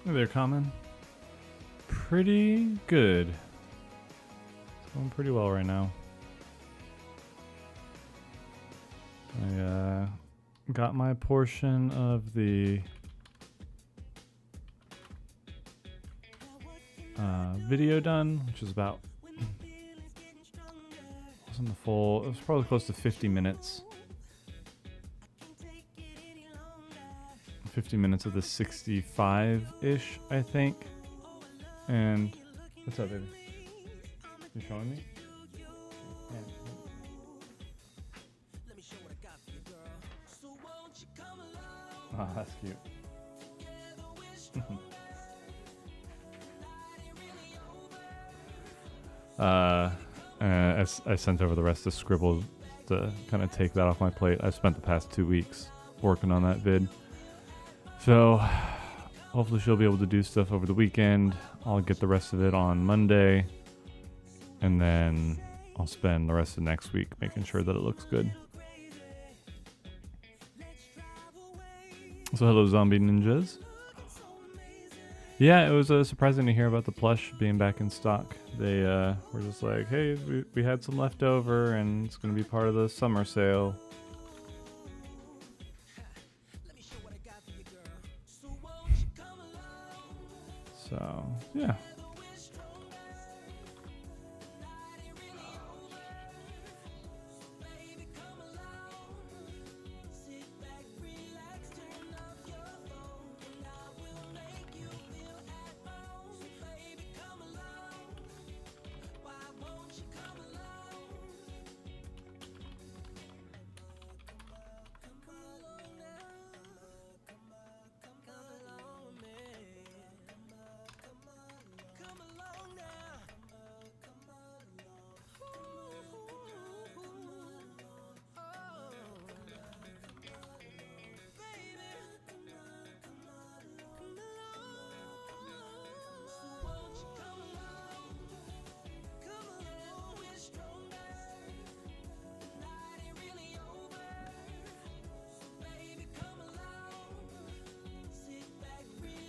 Hey there, Common. Pretty good. It's going pretty well right now. I got my portion of the video done, which is about, wasn't the full, it was probably close to 50 minutes. 50 minutes of the 65-ish, I think. And what's up, baby? You showing me? Yeah. Oh, that's cute. I sent over the rest of Scribble to kind of take that off my plate. I've spent the past 2 weeks working on that vid. So hopefully she'll be able to do stuff over the weekend. I'll get the rest of it on Monday. And then I'll spend the rest of next week making sure that it looks good. So hello, zombie ninjas. Yeah, it was surprising to hear about the plush being back in stock. They were just like, hey, we had some left over and it's going to be part of the summer sale. So, yeah.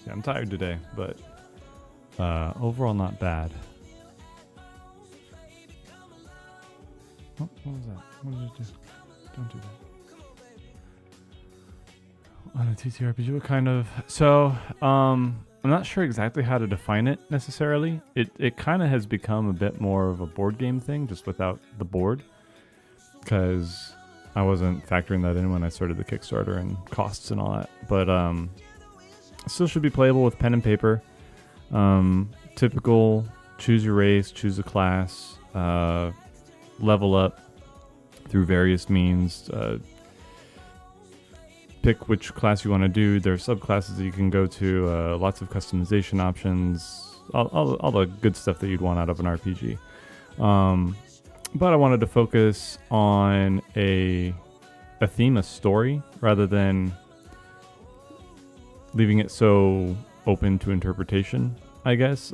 Yeah, I'm tired today, but overall not bad. Oh, what was that? What did it do? Don't do that. On a TTRPG, what kind of... So, I'm not sure exactly how to define it necessarily. It kind of has become a bit more of a board game thing, just without the board. Because I wasn't factoring that in when I started the Kickstarter and costs and all that. But, still should be playable with pen and paper. Typical choose your race, choose a class, level up through various means. Pick which class you want to do. There are subclasses that you can go to, lots of customization options, all the good stuff that you'd want out of an RPG. But I wanted to focus on a theme, a story, rather than leaving it so open to interpretation, I guess,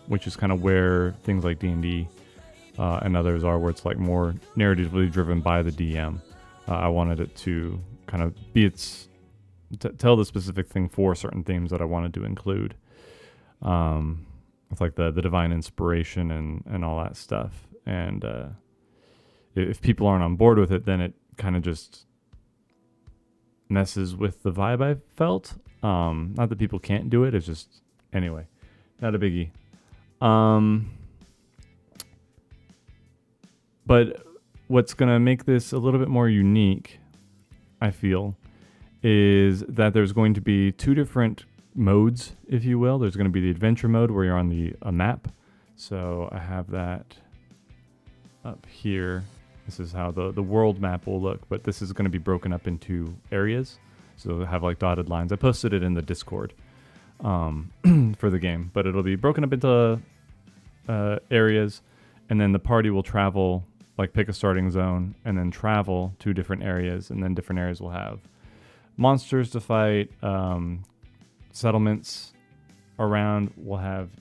which is kind of where things like D&D and others are, where it's like more narratively driven by the DM. I wanted it to kind of be tell the specific thing for certain themes that I wanted to include. With like the divine inspiration and all that stuff. And if people aren't on board with it, then it kind of just messes with the vibe I felt. Not that people can't do it, it's just, anyway, not a biggie. But what's going to make this a little bit more unique, I feel, is that there's going to be two different modes, if you will. There's going to be the adventure mode where you're on a map. So I have that up here. This is how the world map will look, but this is going to be broken up into areas. So it'll have like dotted lines. I posted it in the Discord for the game, but it'll be broken up into areas, and then the party will travel, like pick a starting zone, and then travel to different areas, and then different areas will have monsters to fight, settlements around. We'll have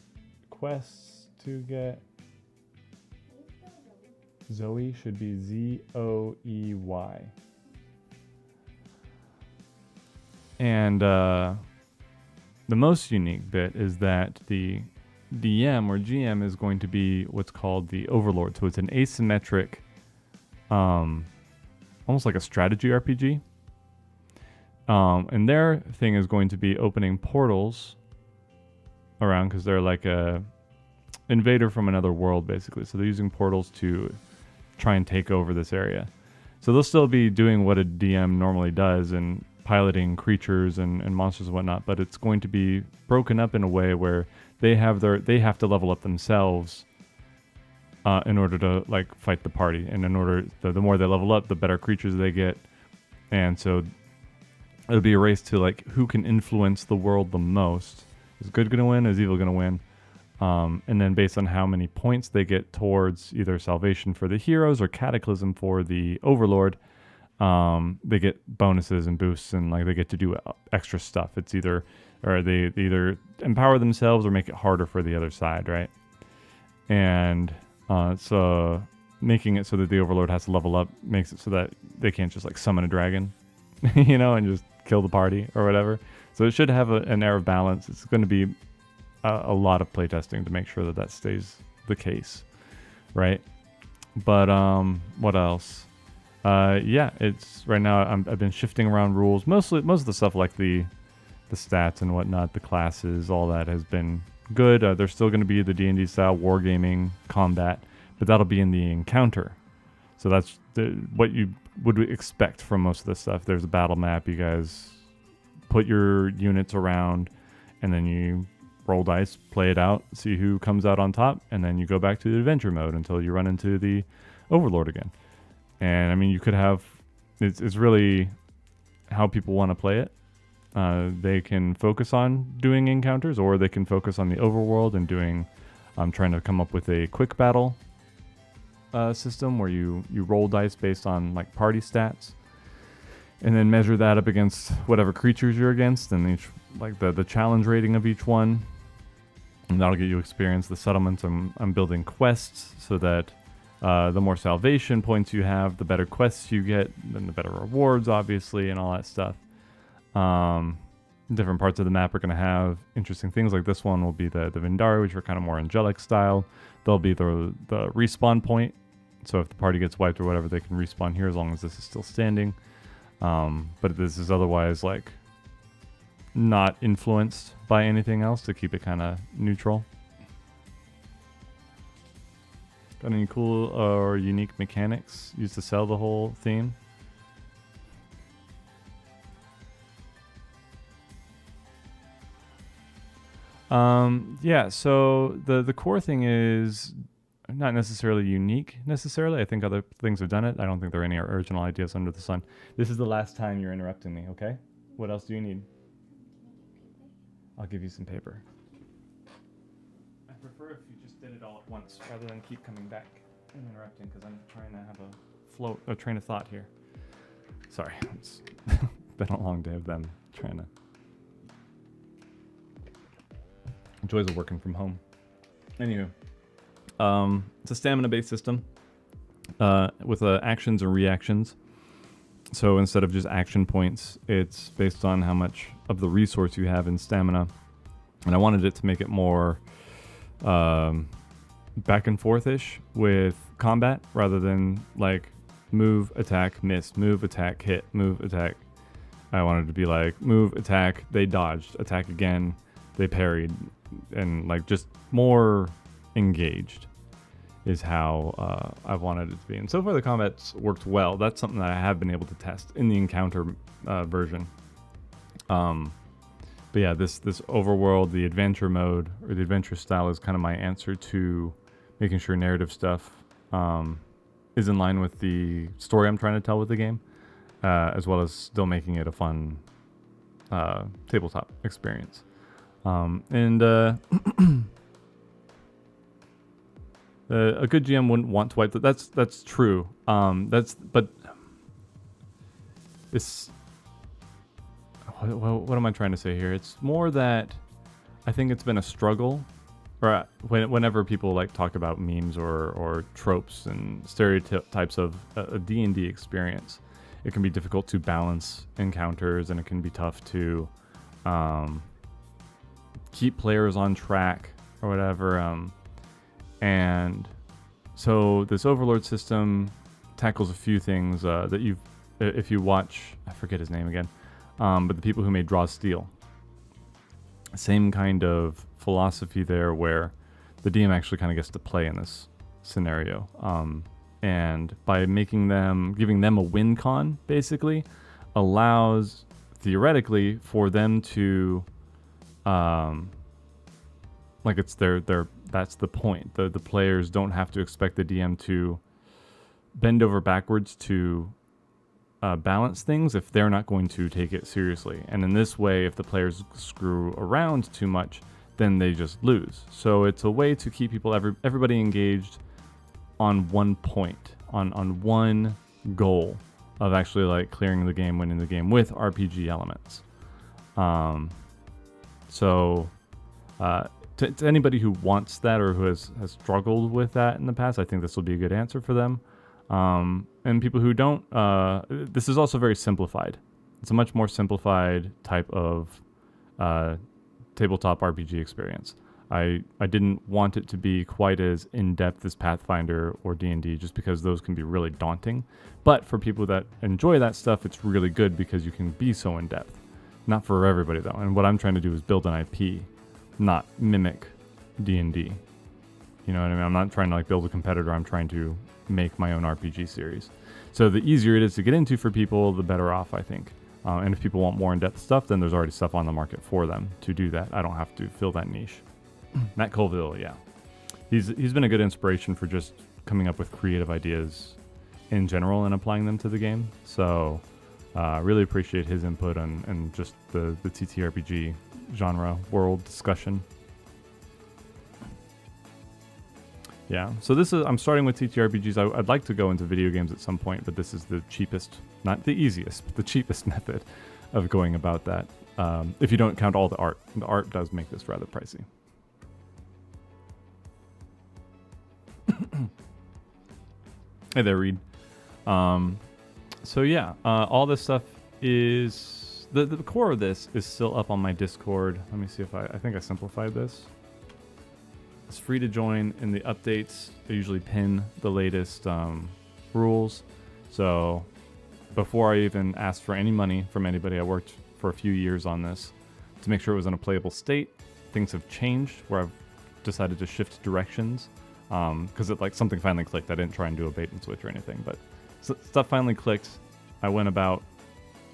quests to get. Zoe should be Z-O-E-Y. And the most unique bit is that the DM or GM is going to be what's called the Overlord. So it's an asymmetric, almost like a strategy RPG. And their thing is going to be opening portals around, because they're like a invader from another world, basically. So they're using portals to try and take over this area. So they'll still be doing what a DM normally does and piloting creatures and monsters and whatnot, but it's going to be broken up in a way where they have to level up themselves in order to like fight the party. And in order, the more they level up, the better creatures they get. And so it'll be a race to like who can influence the world the most. Is good going to win? Is evil going to win? And then based on how many points they get towards either salvation for the heroes or cataclysm for the overlord, they get bonuses and boosts, and like they get to do extra stuff. It's either, or they either empower themselves or make it harder for the other side, right? And so making it so that the overlord has to level up makes it so that they can't just like summon a dragon, you know, and just kill the party or whatever. So it should have an air of balance. It's going to be a lot of playtesting to make sure that that stays the case, right? But what else? Yeah, it's right now. I've been shifting around rules. Most of the stuff like the stats and whatnot, the classes, all that has been good. There's still going to be the D&D style wargaming combat, but that'll be in the encounter. So that's what you would expect from most of this stuff. There's a battle map. You guys put your units around, and then you roll dice, play it out, see who comes out on top, and then you go back to the adventure mode until you run into the overlord again. And I mean, you could have, it's really how people want to play it. They can focus on doing encounters, or they can focus on the overworld and doing, trying to come up with a quick battle system where you roll dice based on like party stats, and then measure that up against whatever creatures you're against, and each like the challenge rating of each one, and that'll get you experience. The settlements, I'm building quests so that the more salvation points you have, the better quests you get, then the better rewards, obviously, and all that stuff. Different parts of the map are going to have interesting things. Like this one will be the Vindari, which are kind of more angelic style. There'll be the respawn point. So if the party gets wiped or whatever, they can respawn here as long as this is still standing. But this is otherwise like not influenced by anything else to keep it kind of neutral. Got any cool or unique mechanics used to sell the whole theme? Yeah, so the core thing is not necessarily unique necessarily. I think other things have done it. I don't think there are any original ideas under the sun. This is the last time you're interrupting me, okay? What else do you need? I'll give you some paper. I prefer if you just did it all at once rather than keep coming back and interrupting, because I'm trying to have a train of thought here. Sorry, it's been a long day of them trying to. Joys of working from home. Anywho, it's a stamina-based system with actions and reactions. So instead of just action points, it's based on how much of the resource you have in stamina. And I wanted it to make it more back and forth-ish with combat, rather than like move, attack, miss, move, attack, hit, move, attack. I wanted it to be like move, attack, they dodged, attack again, they parried, and like just more engaged is how I've wanted it to be. And so far the combat's worked well. That's something that I have been able to test in the encounter version. But yeah, this overworld, the adventure mode, or the adventure style, is kind of my answer to making sure narrative stuff is in line with the story I'm trying to tell with the game, as well as still making it a fun tabletop experience. A good GM wouldn't want to wipe that. That's true. But it's what am I trying to say here? It's more that I think it's been a struggle, or whenever people like talk about memes or tropes and stereotypes of a D&D experience, it can be difficult to balance encounters, and it can be tough to keep players on track or whatever. And so this overlord system tackles a few things that if you watch, I forget his name again, but the people who made Draw Steel, same kind of philosophy there, where the DM actually kind of gets to play in this scenario. And by giving them a win con, basically, allows theoretically for them to, like it's that's the point. The players don't have to expect the DM to bend over backwards to balance things if they're not going to take it seriously. And in this way, if the players screw around too much, then they just lose. So it's a way to keep everybody engaged on one point, on one goal of actually like clearing the game, winning the game with RPG elements. To anybody who wants that or who has struggled with that in the past, I think this will be a good answer for them. And people who don't, this is also very simplified. It's a much more simplified type of tabletop RPG experience. I didn't want it to be quite as in-depth as Pathfinder or D&D, just because those can be really daunting. But for people that enjoy that stuff, it's really good because you can be so in-depth. Not for everybody, though. And what I'm trying to do is build an IP, not mimic D&D. You know what I mean? I'm not trying to like build a competitor. I'm trying to make my own RPG series. So the easier it is to get into for people, the better off, I think. And if people want more in-depth stuff, then there's already stuff on the market for them to do that. I don't have to fill that niche. Matt Colville, yeah. He's been a good inspiration for just coming up with creative ideas in general and applying them to the game. So really appreciate his input and just the TTRPG genre world discussion. Yeah, so I'm starting with TTRPGs. I'd like to go into video games at some point, but this is the cheapest, not the easiest, but the cheapest method of going about that. If you don't count all the art. The art does make this rather pricey. Hey there, Reed. So yeah, all this stuff is... The core of this is still up on my Discord. Let me see if I think I simplified this. It's free to join. In the updates, I usually pin the latest rules. So before I even asked for any money from anybody, I worked for a few years on this to make sure it was in a playable state. Things have changed where I've decided to shift directions because something finally clicked. I didn't try and do a bait and switch or anything, but stuff finally clicked. I went about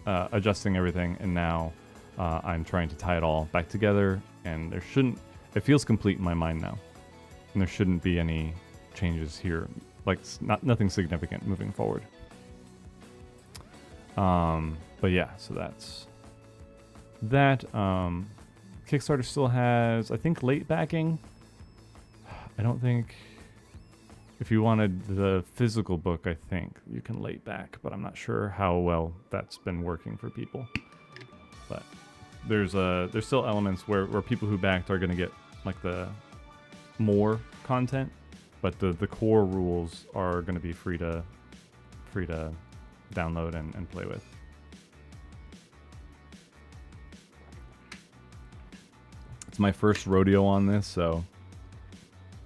adjusting everything, and now I'm trying to tie it all back together, and it feels complete in my mind now. And there shouldn't be any changes here, nothing significant moving forward. But yeah, so that's that. Kickstarter still has, I think, late backing. I don't think, if you wanted the physical book, I think you can late back, but I'm not sure how well that's been working for people. But there's still elements where people who backed are going to get like the more content, but the core rules are going to be free to download and play with. It's my first rodeo on this, so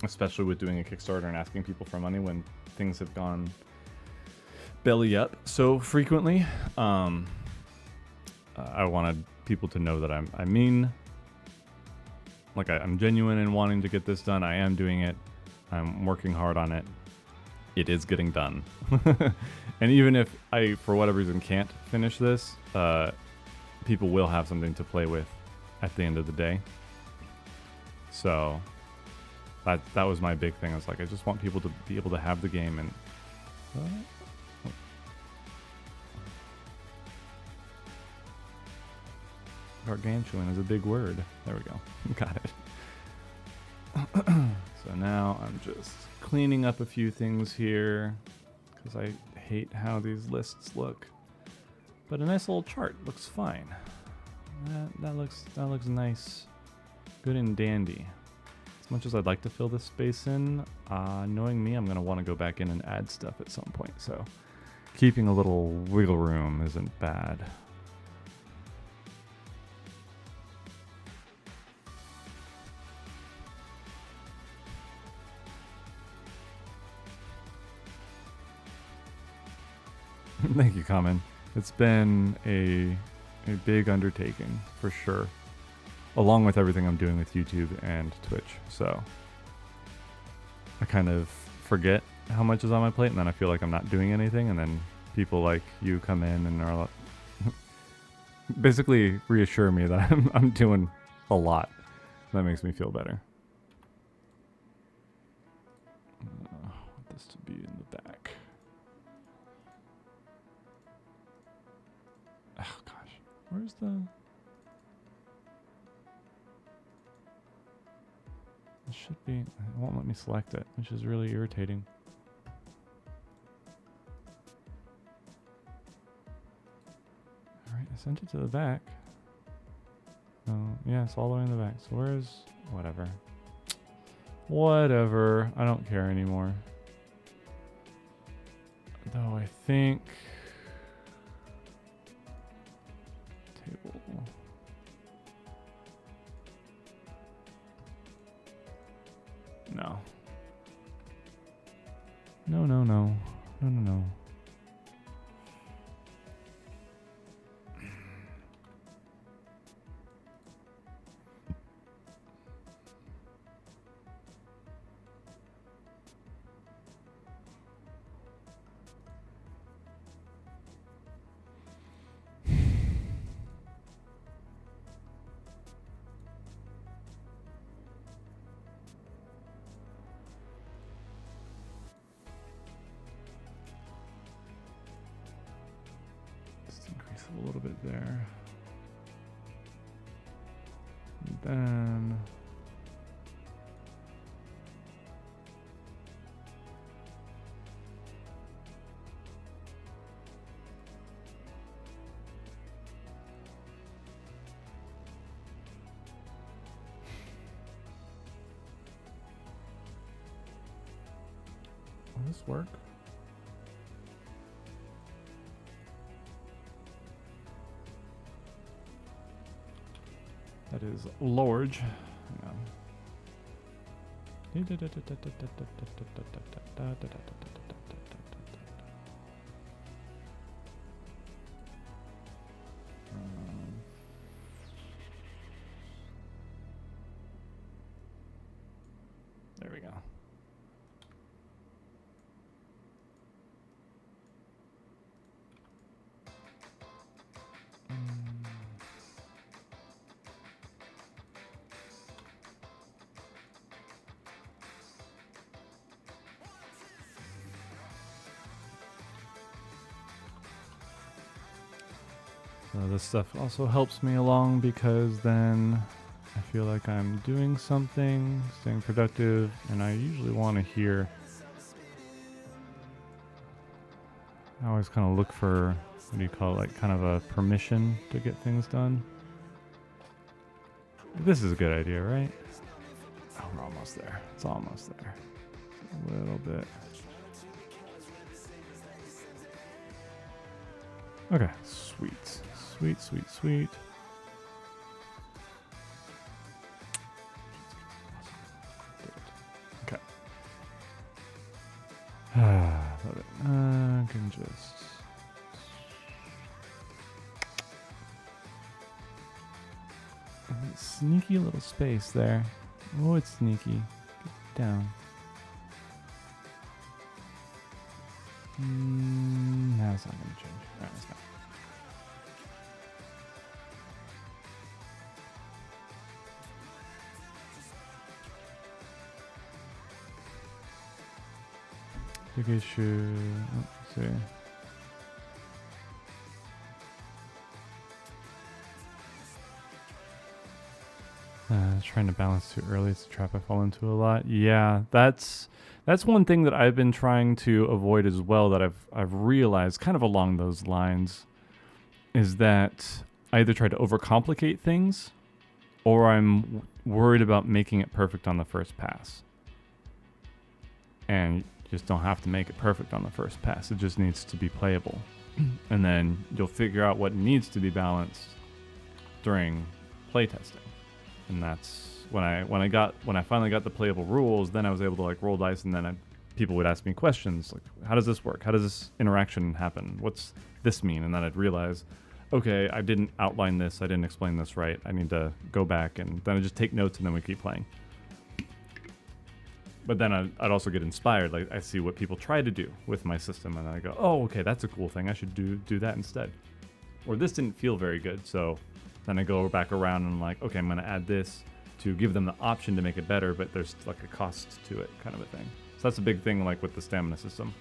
especially with doing a Kickstarter and asking people for money when things have gone belly up so frequently, I wanted people to know that I'm genuine in wanting to get this done. I am doing it. I'm working hard on it. It is getting done. And even if I, for whatever reason, can't finish this, people will have something to play with at the end of the day. So that was my big thing. I was like, I just want people to be able to have the game and... Gargantuan is a big word. There we go. Got it. So now I'm just cleaning up a few things here because I hate how these lists look. But a nice little chart looks fine. That looks nice. Good and dandy. As much as I'd like to fill this space in, knowing me, I'm going to want to go back in and add stuff at some point. So keeping a little wiggle room isn't bad. Thank you, Common. It's been a big undertaking for sure, along with everything I'm doing with YouTube and Twitch. So I kind of forget how much is on my plate, and then I feel like I'm not doing anything, and then people like you come in and are basically reassure me that I'm doing a lot. That makes me feel better. I want this to be in the back. Oh gosh, where's the... It should be... It won't let me select it, which is really irritating. Alright, I sent it to the back. Oh, yeah, it's all the way in the back. So where's... Whatever. Whatever. I don't care anymore. Though I think... Table... No. No, no, no. No, no, no. A little bit there. And then will this work? That is large. Hang on. There we go. So this stuff also helps me along because then I feel like I'm doing something, staying productive, and I usually want to hear. I always kind of look for, what do you call it, like kind of a permission to get things done. This is a good idea, right? Oh, we're almost there. It's almost there. A little bit. Okay, sweet. Sweet, sweet, sweet. Okay. Love it. I can just... Sneaky little space there. Oh, it's sneaky. Get down. No, it's not going to change. No, it's not. Big issue. Let's see. Trying to balance too early. It's a trap I fall into a lot. Yeah, that's one thing that I've been trying to avoid as well. That I've realized, kind of along those lines, is that I either try to overcomplicate things, or I'm worried about making it perfect on the first pass. And just don't have to make it perfect on the first pass. It just needs to be playable. And then you'll figure out what needs to be balanced during playtesting. And that's when I finally got the playable rules, then I was able to like roll dice, and then people would ask me questions like, how does this work? How does this interaction happen? What's this mean? And then I'd realize, okay, I didn't outline this. I didn't explain this right. I need to go back, and then I just take notes and then we keep playing. But then I'd also get inspired. Like, I see what people try to do with my system, and then I go, oh, okay, that's a cool thing. I should do that instead. Or this didn't feel very good, so then I go back around and I'm like, okay, I'm going to add this to give them the option to make it better, but there's like a cost to it, kind of a thing. So that's a big thing, like with the stamina system.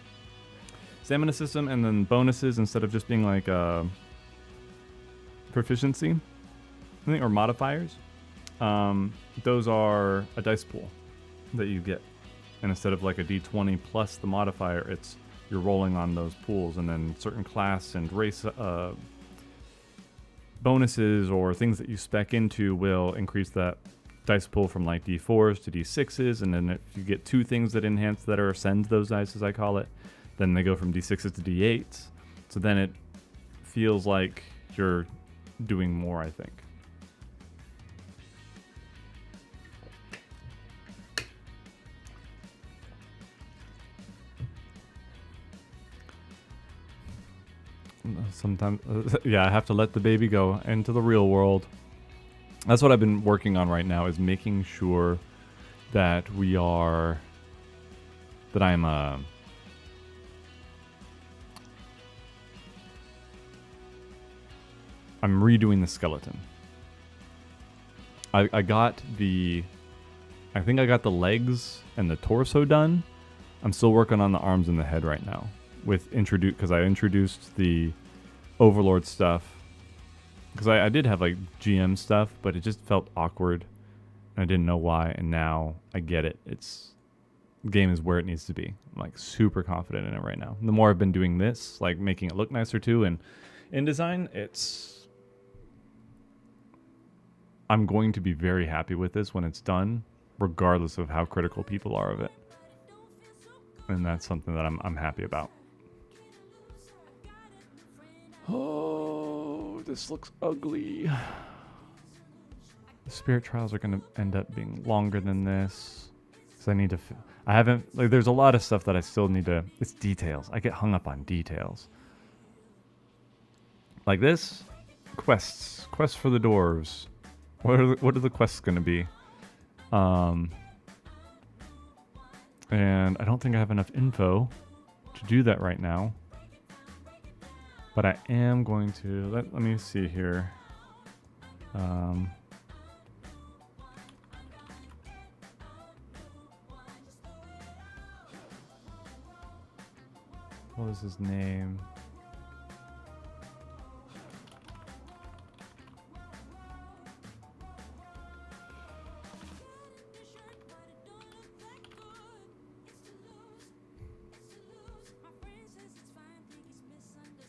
Stamina system, and then bonuses instead of just being like proficiency, I think, or modifiers. Those are a dice pool that you get. And instead of like a d20 plus the modifier, it's you're rolling on those pools, and then certain class and race bonuses or things that you spec into will increase that dice pool from like d4s to d6s, and then if you get two things that enhance that or ascend those dice, as I call it, then they go from d6s to d8s. So then it feels like you're doing more, I think. Sometimes, yeah, I have to let the baby go into the real world. That's what I've been working on right now, is making sure that I'm redoing the skeleton. I think I got the legs and the torso done. I'm still working on the arms and the head right now. Because I introduced the Overlord stuff. Because I did have like GM stuff, but it just felt awkward. And I didn't know why, and now I get it. The game is where it needs to be. I'm like super confident in it right now. And the more I've been doing this, like making it look nicer too, and InDesign, I'm going to be very happy with this when it's done, regardless of how critical people are of it. And that's something that I'm happy about. Oh, this looks ugly. The spirit trials are going to end up being longer than this. Because I need to... I haven't... Like, there's a lot of stuff that I still need to... It's details. I get hung up on details. Like this. Quests. Quests for the dwarves. What are the quests going to be? And I don't think I have enough info to do that right now. But I am going to... Let me see here. What was his name?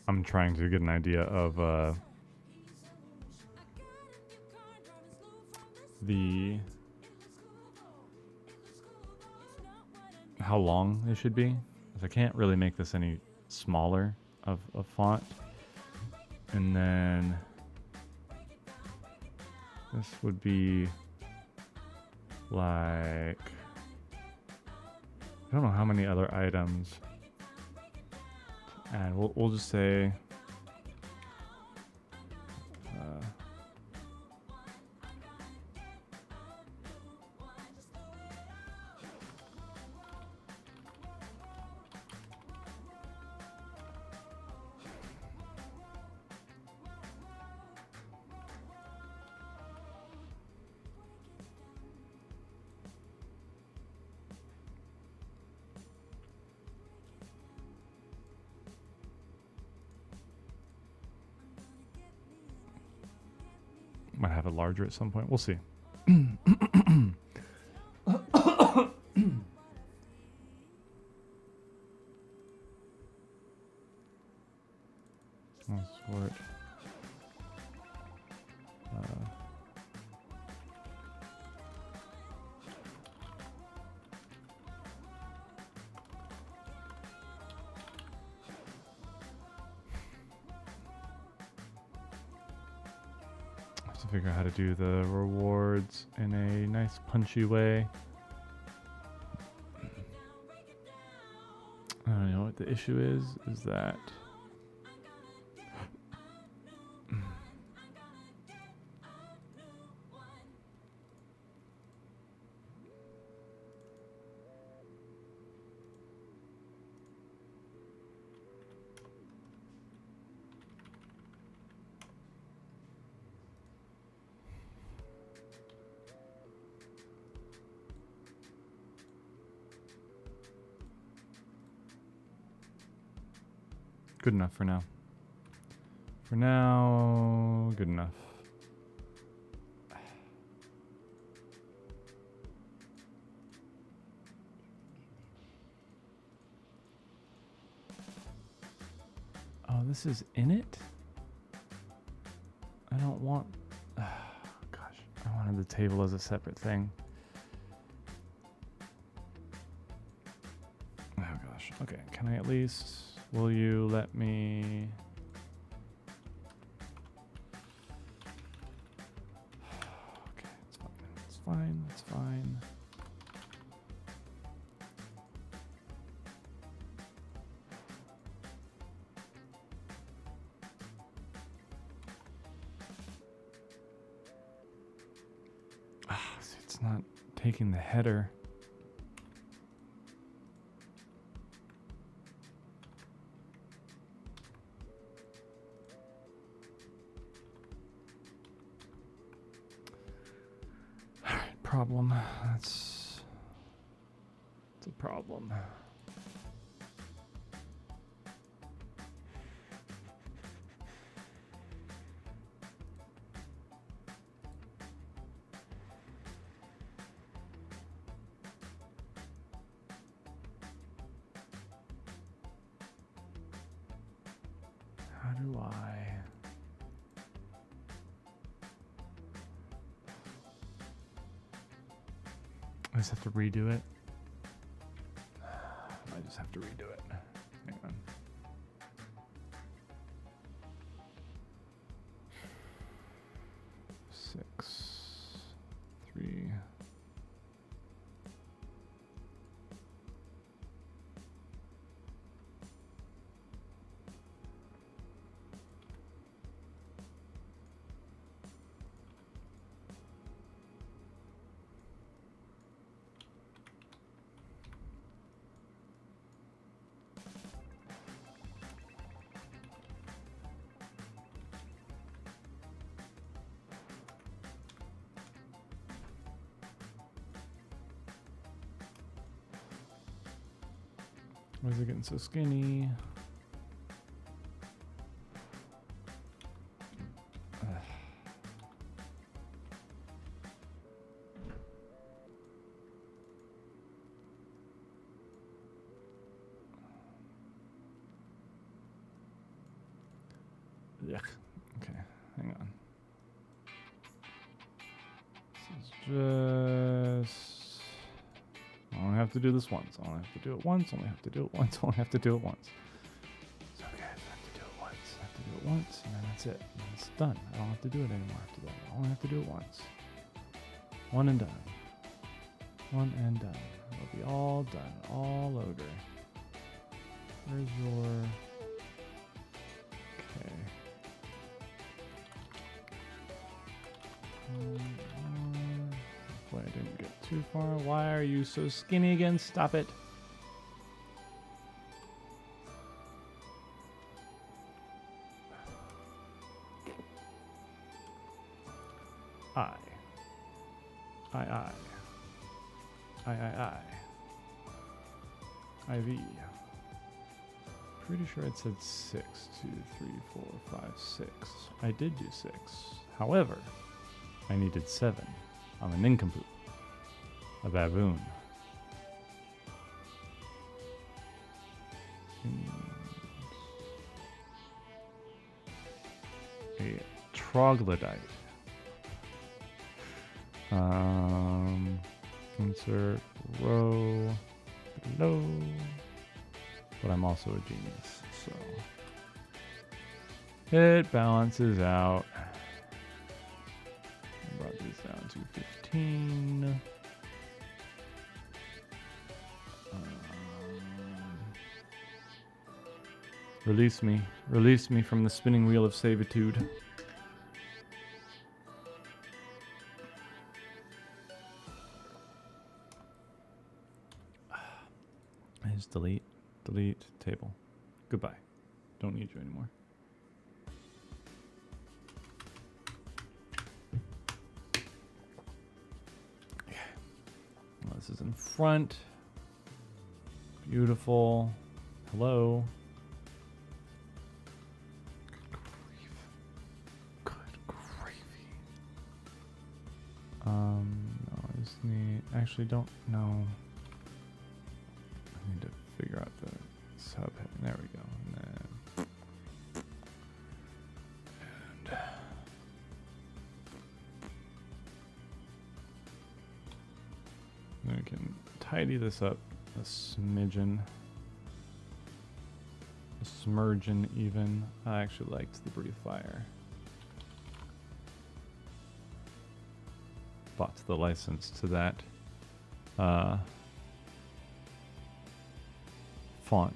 I'm trying to get an idea of how long it should be. I can't really make this any smaller of a font. And then this would be like, I don't know how many other items. And we'll just say might have it larger at some point. We'll see. Sort. To figure out how to do the rewards in a nice punchy way. I don't know what the issue is that good enough for now. For now, good enough. Oh, this is in it? I don't want... gosh, I wanted the table as a separate thing. Oh gosh, okay, can I at least... Will you let me... Okay, it's fine, it's fine, it's fine. See, it's not taking the header. Problem. That's a problem. How do I... I just have to redo it. I just have to redo it. Hang on. Six, 3. Why is it getting so skinny? Yuck. Okay, hang on. This is just... I only have to do this once. I only have to do it once. I only have to do it once. I only have to do it once. It's okay. I have to do it once. I have to do it once, and then that's it. And it's done. I don't have to do it anymore after that. I only have to do it once. One and done. One and done. It'll be all done. All over. Where's your... Okay. Hopefully I didn't get too far. Why are you so skinny again? Stop it. I. IV. Pretty sure it said 6. 2, 3, 4, 5, 6. I did do 6. However, I needed 7. I'm a nincompoop. A baboon. A troglodyte. Insert row below. But I'm also a genius, so it balances out. I brought these down to 15. Release me. Release me from the spinning wheel of servitude. I just delete table. Goodbye. Don't need you anymore. Okay. Well, this is in front. Beautiful. Hello. Good gravy. No, I just need. Actually, don't know. I need to figure out the subheading. There we go. And then we can tidy this up a smidgen. A smurgeon even. I actually liked the breathe fire. Bought the license to that font,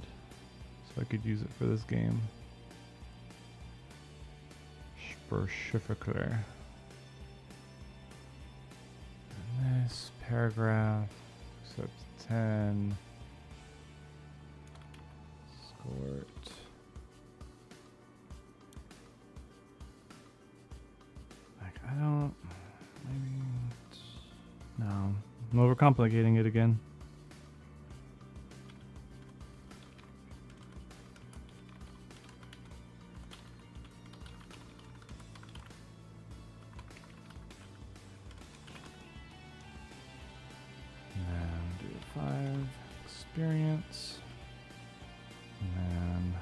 so I could use it for this game. Specifically. And this paragraph, except 10. Skort. Like, I don't. Maybe. No. I'm overcomplicating it again. And do 5 experience. And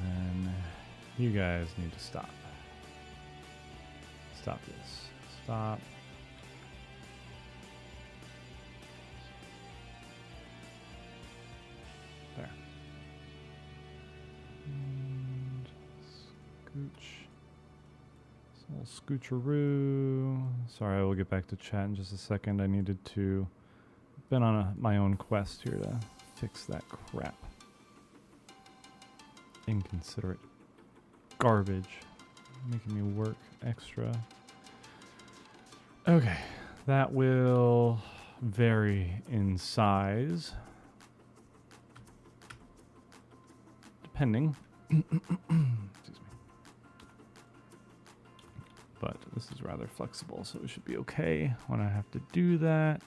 then you guys need to stop. Stop this. Stop. There. And scooch. Little scoocheroo. Sorry, I will get back to chat in just a second. I needed to. Been on my own quest here to fix that crap. Inconsiderate garbage. Making me work extra. Okay. That will vary in size. Depending. Excuse me. But this is rather flexible, so it should be okay when I have to do that.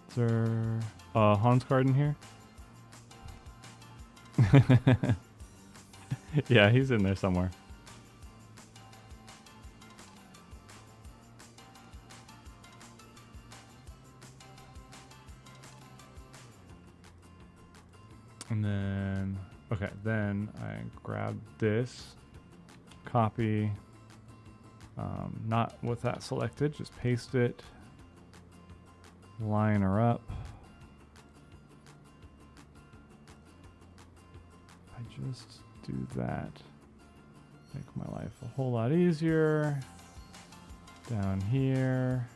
Is there Hans Garden here? Yeah, he's in there somewhere. And then, okay, then I grab this, copy, not with that selected, just paste it. Line her up. I just do that. Make my life a whole lot easier. Down here.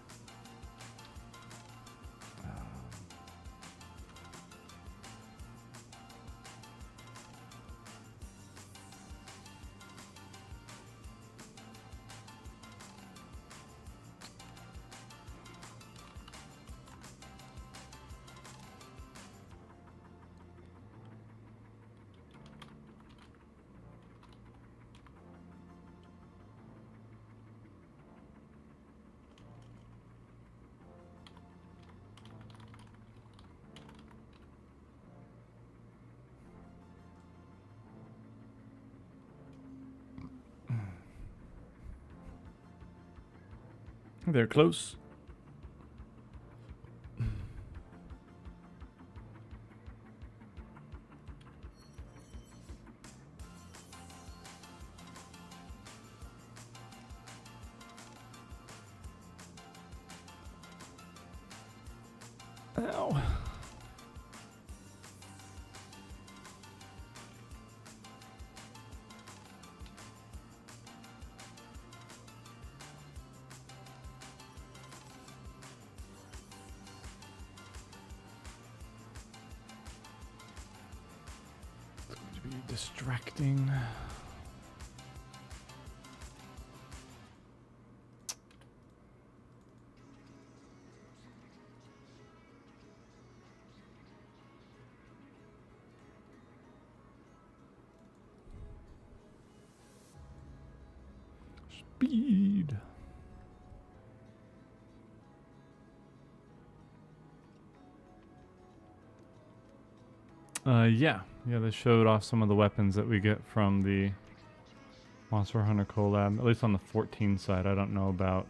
They're close. Ow. It's going to be distracting. Speed. Yeah, they showed off some of the weapons that we get from the Monster Hunter collab, at least on the 14 side. I don't know about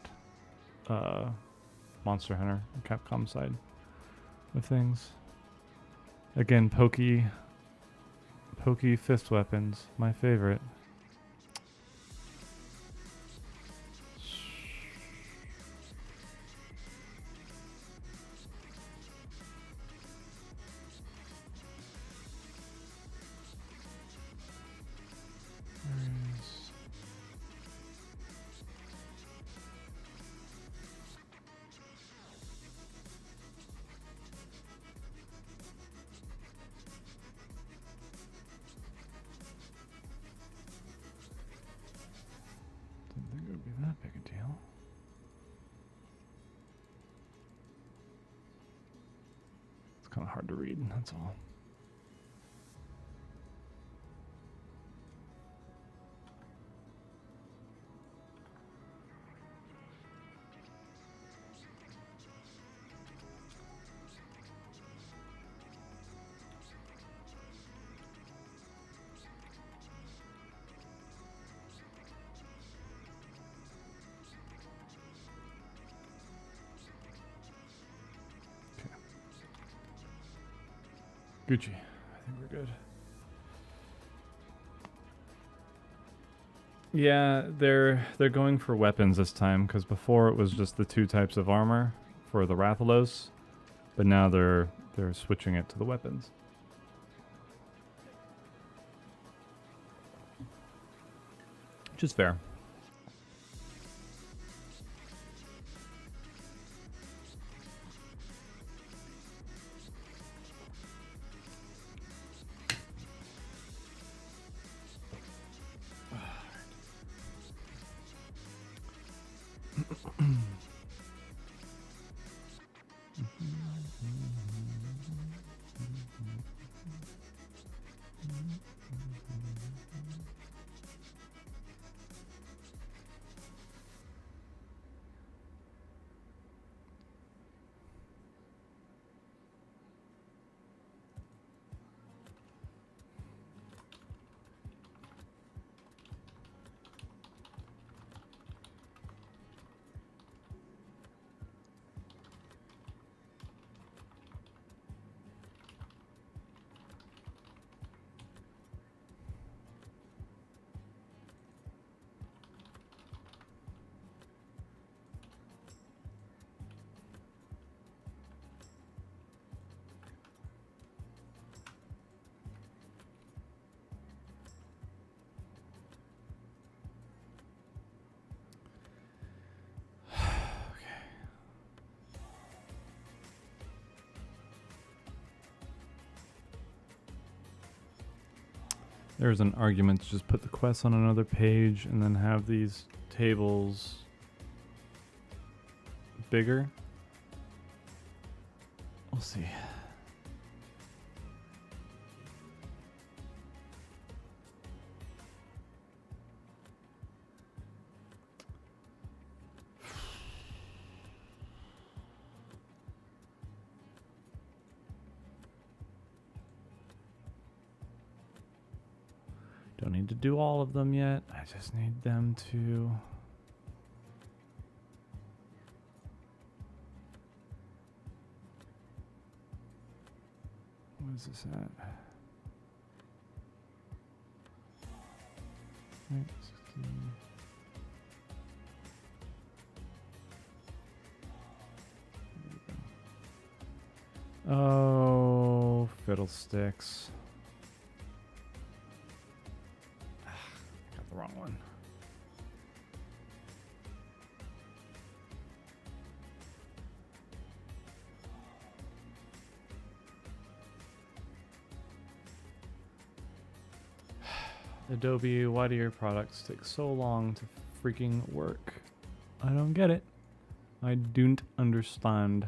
Monster Hunter, Capcom side of things. Again, pokey fist weapons, my favorite. Didn't think it would be that big a deal. It's kind of hard to read, that's all. Gucci. I think we're good. Yeah, they're going for weapons this time, because before it was just the 2 types of armor for the Rathalos, but now they're switching it to the weapons. Which is fair. There's an argument to just put the quests on another page and then have these tables bigger. We'll see. Don't need to do all of them yet. I just need them to Where's this at? Right, 60. Oh, fiddlesticks. I got the wrong one. Adobe, why do your products take so long to freaking work? I don't get it. I don't understand.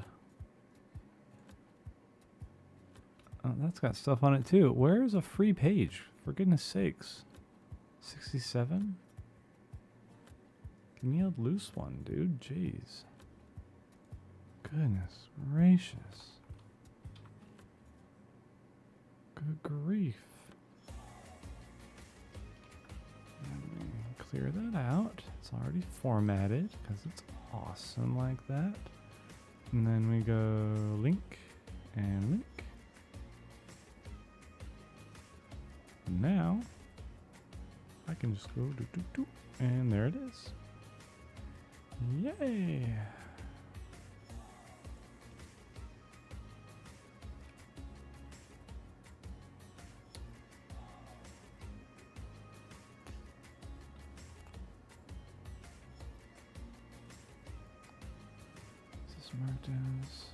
Oh, that's got stuff on it too. Where is a free page? For goodness sakes. 67? Give me a loose one, dude. Jeez. Goodness gracious. Good grief. Let me clear that out. It's already formatted because it's awesome like that. And then we go link and link. Now I can just go do do do, and there it is. Yay! This is marked as.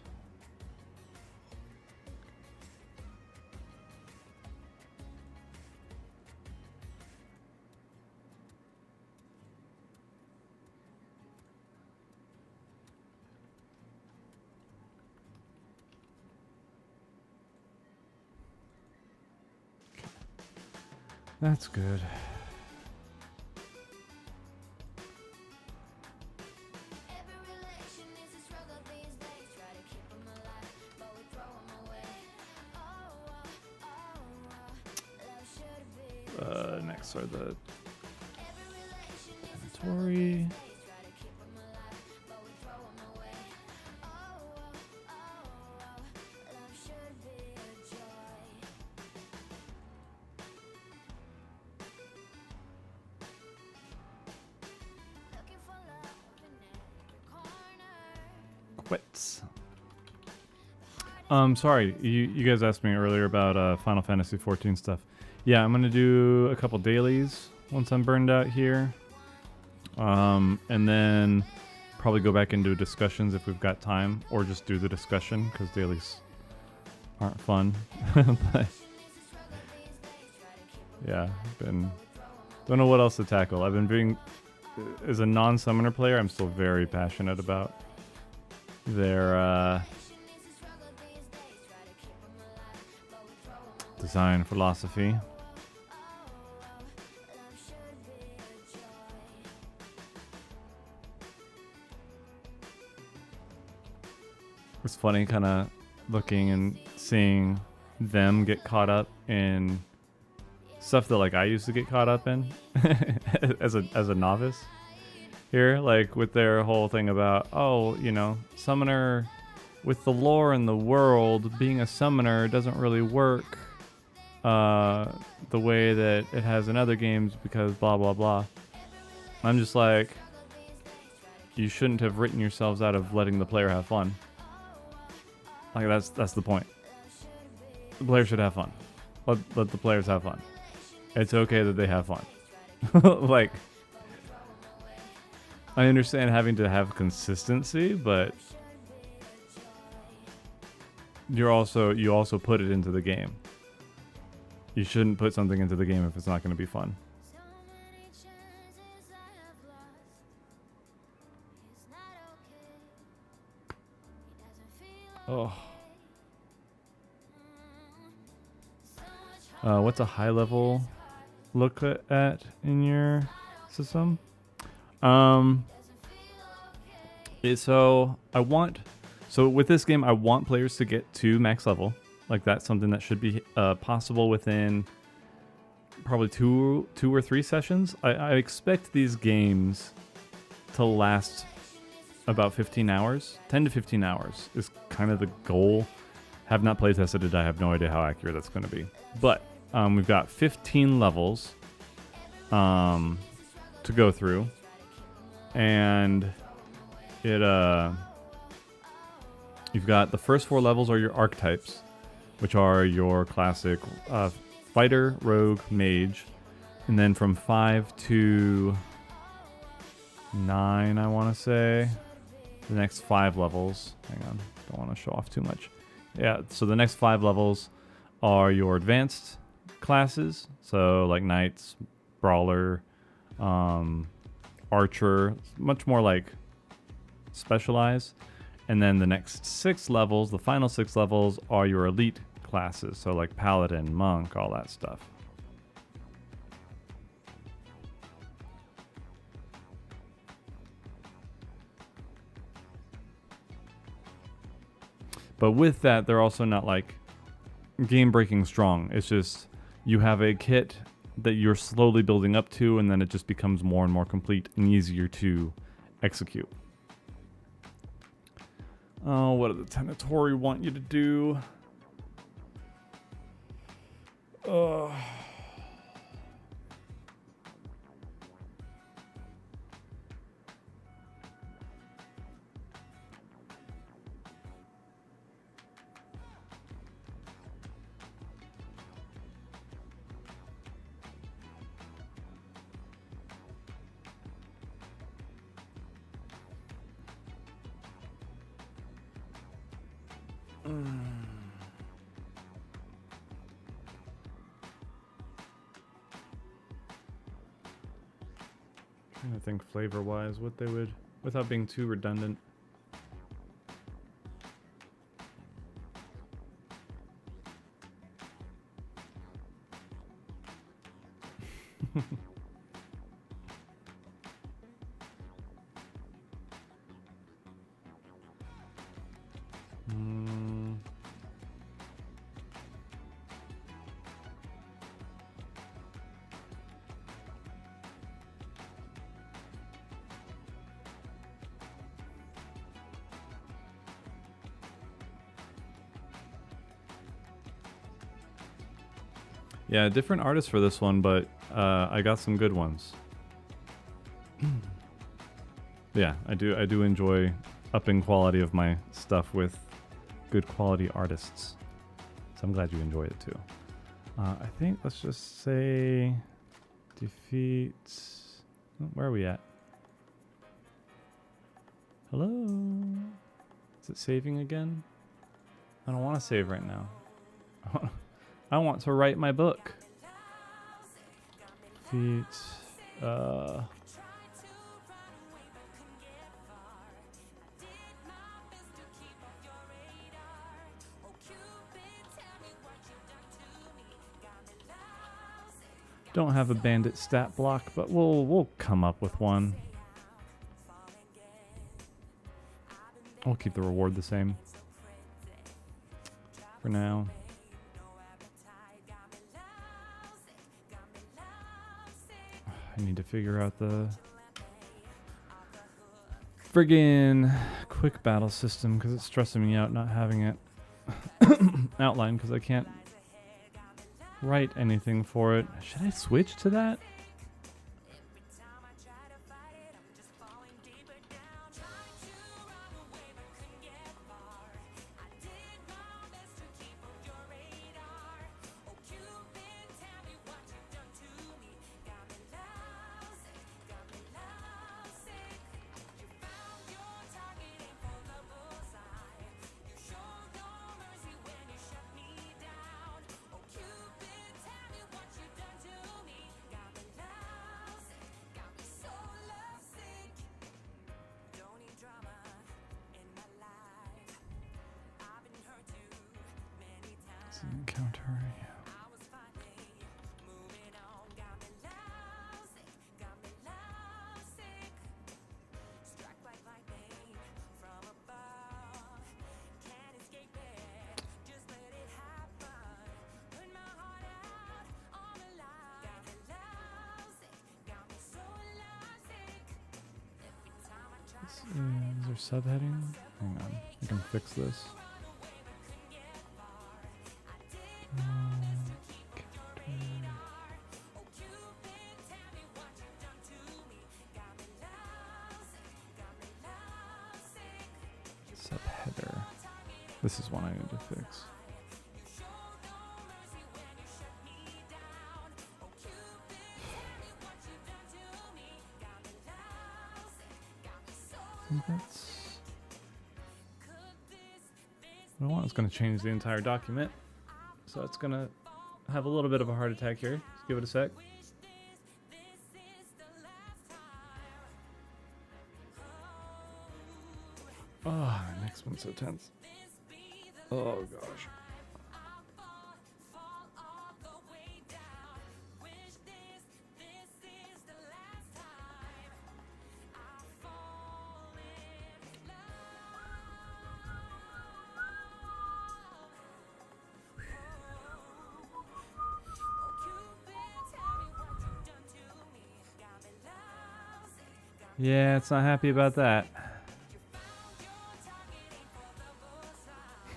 That's good. Next are the territory. Quits. Sorry, you guys asked me earlier about Final Fantasy XIV stuff. Yeah, I'm gonna do a couple dailies once I'm burned out here, and then probably go back into discussions if we've got time, or just do the discussion because dailies aren't fun. But yeah, don't know what else to tackle. I've been being, as a non-summoner player, I'm still very passionate about their design philosophy. It's funny kind of looking and seeing them get caught up in stuff that like I used to get caught up in as a novice here, like with their whole thing about, oh, you know, summoner with the lore in the world, being a summoner doesn't really work the way that it has in other games because blah blah blah. I'm just like, you shouldn't have written yourselves out of letting the player have fun. Like that's the point. The player should have fun. Let the players have fun. It's okay that they have fun. Like, I understand having to have consistency, but you also put it into the game. You shouldn't put something into the game if it's not going to be fun. Oh. What's a high level look at in your system? So with this game, I want players to get to max level. Like that's something that should be possible within probably two or three sessions. I expect these games to last about 15 hours. 10 to 15 hours is kind of the goal. Have not playtested it. I have no idea how accurate that's going to be. But we've got 15 levels to go through. And it you've got the first 4 levels are your archetypes, which are your classic fighter, rogue, mage. And then from 5 to 9, I want to say, the next 5 levels. Hang on, don't want to show off too much. Yeah, so the next 5 levels are your advanced classes. So like knights, brawler, archer, much more like specialized. And then the next 6 levels, the final 6 levels, are your elite classes. So like paladin, monk, all that stuff. But with that, they're also not like game-breaking strong. It's just you have a kit that you're slowly building up to, and then it just becomes more and more complete and easier to execute. Oh, what does the Tenetori want you to do? Trying to think flavor-wise what they would, without being too redundant. Yeah, different artists for this one, but I got some good ones. Yeah, I do enjoy upping quality of my stuff with good quality artists. So I'm glad you enjoy it too. I think let's just say defeat. Where are we at? Hello? Is it saving again? I don't want to save right now. I want to write my book. Defeat. Don't have a bandit stat block, but we'll come up with one. We'll keep the reward the same for now. I need to figure out the friggin' quick battle system because it's stressing me out not having it outlined because I can't write anything for it. Should I switch to that? Encounter, yeah. Is there subheading? Hang on, I can fix this. Subheader. This is one I need to fix. That's what I want. It's going to change the entire document, so it's going to have a little bit of a heart attack here. Just give it a sec. Oh, the next one's so tense. Oh gosh. Yeah, it's not happy about that.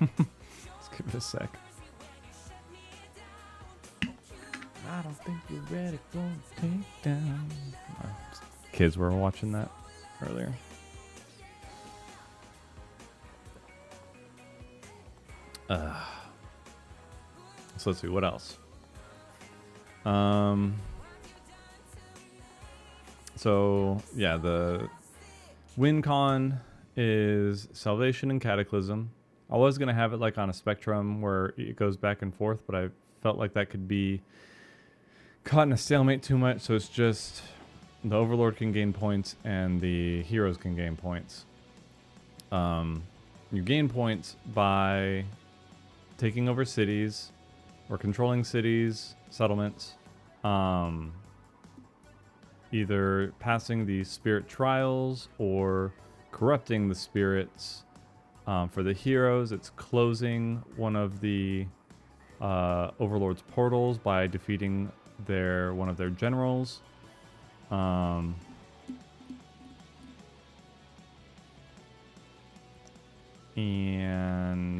Let's give it a sec. I don't think you're ready for a takedown. Kids were watching that earlier. So let's see, what else? So yeah, the win con is Salvation and Cataclysm. I was gonna have it like on a spectrum where it goes back and forth, but I felt like that could be caught in a stalemate too much, so it's just the Overlord can gain points and the heroes can gain points. You gain points by taking over cities or controlling cities, settlements, either passing the spirit trials or corrupting the spirits. For the heroes, it's closing one of the Overlord's portals by defeating one of their generals. And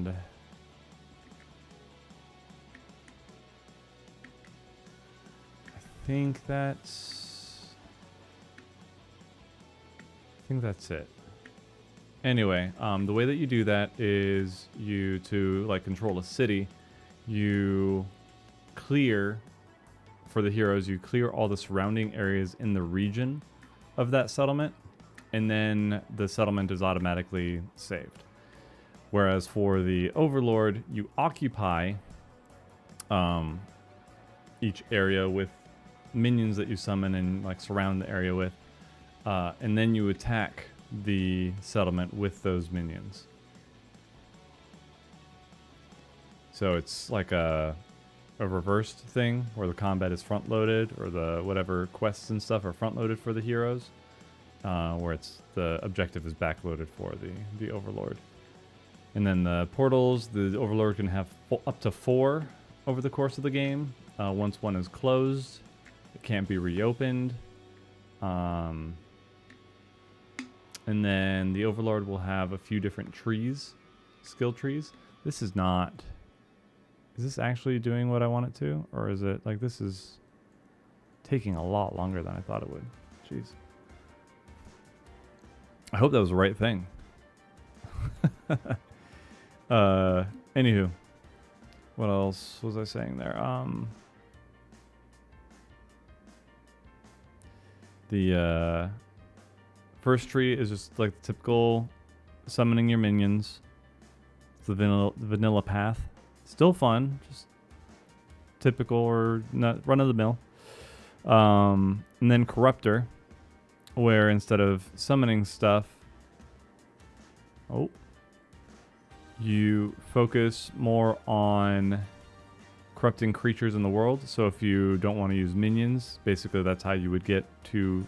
I think that's it. Anyway, the way that you do that is to like control a city, you clear, for the heroes, you clear all the surrounding areas in the region of that settlement, and then the settlement is automatically saved. Whereas for the Overlord, you occupy each area with minions that you summon and like surround the area with, and then you attack the settlement with those minions. So it's like a reversed thing where the combat is front loaded, or the whatever quests and stuff are front loaded for the heroes, where it's the objective is back loaded for the Overlord. And then the portals, the Overlord can have up to 4 over the course of the game. Once one is closed, it can't be reopened. And then the Overlord will have a few different trees, skill trees. This is not... Is this actually doing what I want it to? Or is it like this is taking a lot longer than I thought it would? Jeez. I hope that was the right thing. Anywho. What else was I saying there? The first tree is just like the typical summoning your minions. It's the vanilla path. Still fun, just typical or not run of the mill. And then Corruptor, where instead of summoning stuff, you focus more on corrupting creatures in the world. So if you don't want to use minions, basically that's how you would get to